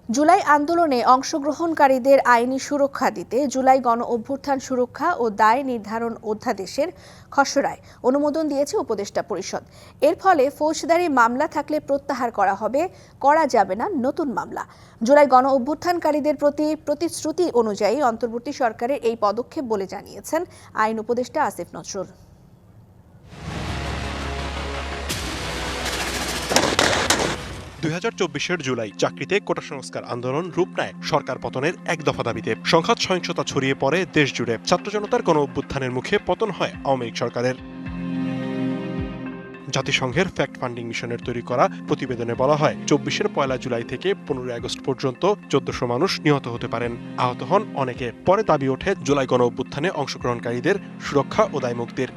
জুলাই আন্দোলনে অংশগ্রহণকারীদের আইনি সুরক্ষা দিতে জুলাই গণ অভ্যুত্থান সুরক্ষা ও দায় নির্ধারণ অধ্যাদেশের খসড়ায় অনুমোদন দিয়েছে উপদেষ্টা পরিষদ। এর ফলে ফৌজদারি মামলা থাকলে প্রত্যাহার করা হবে, করা যাবে না নতুন মামলা। জুলাই গণ অভ্যুত্থানকারীদের প্রতি প্রতিশ্রুতি অনুযায়ী অন্তর্বর্তী সরকারের এই পদক্ষেপ বলে জানিয়েছেন আইন উপদেষ্টা আসিফ নজরুল। 2024-এর জুলাই চাকরিতে কোটা সংস্কার আন্দোলন রূপ নেয় সরকার পতনের এক দফা দাবিতে। সংঘাত সহিংসতা ছড়িয়ে পড়ে দেশ জুড়ে। ছাত্র জনতার গণ অভ্যুত্থানের মুখে পতন হয় আওয়ামী লীগ সরকারের। জাতিসংঘের ফ্যাক্ট ফান্ডিং মিশনের তৈরি করা প্রতিবেদনে বলা হয়, 24-এর 1 জুলাই থেকে 15 আগস্ট পর্যন্ত 1400 মানুষ নিহত হতে পারেন, আহত হন অনেকে। পরে দাবি ওঠে জুলাই গণ অভ্যুত্থানে অংশগ্রহণকারীদের সুরক্ষা ও দায়মুক্তির।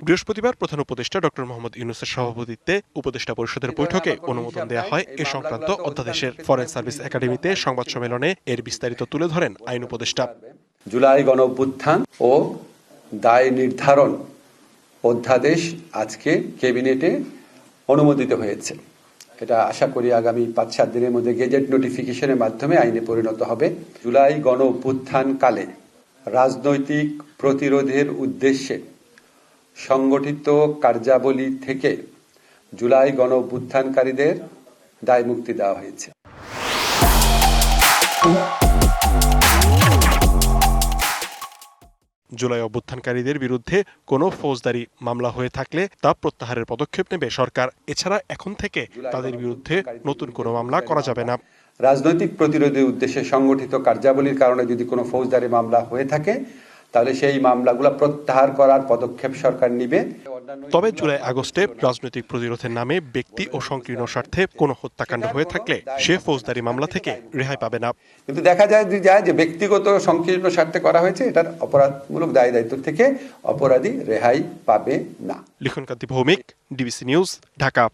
বৃহস্পতিবার প্রধান উপদেষ্টা ডক্টর মোহাম্মদ ইউনূসের সভাপতিত্বে উপদেষ্টা পরিষদের বৈঠকে অনুমোদন দেয়া হয় এ সংক্রান্ত অধ্যাদেশের। ফরেন সার্ভিস একাডেমিতে সংবাদ সম্মেলনে এর বিস্তারিত তুলে ধরেন আইন উপদেষ্টা। জুলাই গণ অভ্যুত্থান ও দায় নির্ধারণ অধ্যাদেশ আজকে ক্যাবিনেটে অনুমোদিত হয়েছে। এটা আশা করি আগামী 5-7 দিনের মধ্যে গেজেট নোটিফিকেশনের মাধ্যমে আইনে পরিণত হবে। জুলাই গণ অভ্যুত্থান কালে রাজনৈতিক প্রতিরোধের উদ্দেশ্যে সংগঠিত কার্যাবলী থেকে জুলাই গণ অভ্যুত্থানকারীদের দায়মুক্তি দেওয়া হয়েছে। জুলাই অভ্যুত্থানকারীদের বিরুদ্ধে কোনো ফৌজদারি মামলা হয়ে থাকলে তা প্রত্যাহারের পদক্ষেপ নেবে সরকার। এছাড়া এখন থেকে তাদের বিরুদ্ধে নতুন কোনো মামলা করা যাবে না। রাজনৈতিক প্রতিরোধের উদ্দেশ্যে সংগঠিত কার্যাবলীর কারণে যদি কোনো ফৌজদারি মামলা হয়ে থাকে, তাহলে সেই মামলাগুলো প্রত্যাহার করার পদক্ষেপ সরকার নিবে। তবে জুলাই আগস্টে রাজনৈতিক প্রতিরোধের নামে ব্যক্তি ও সংকীর্ণ স্বার্থে কোনো হত্যাকাণ্ড হয়ে থাকলে সে ফৌজদারি মামলা থেকে রেহাই পাবে না। কিন্তু দেখা যায় যে ব্যক্তিগত সংকীর্ণ স্বার্থে করা হয়েছে, এটার অপরাধমূলক দায় দায়িত্ব থেকে অপরাধী রেহাই পাবে না। লিখনকান্তি ভৌমিক, ডিবিসি নিউজ, ঢাকা।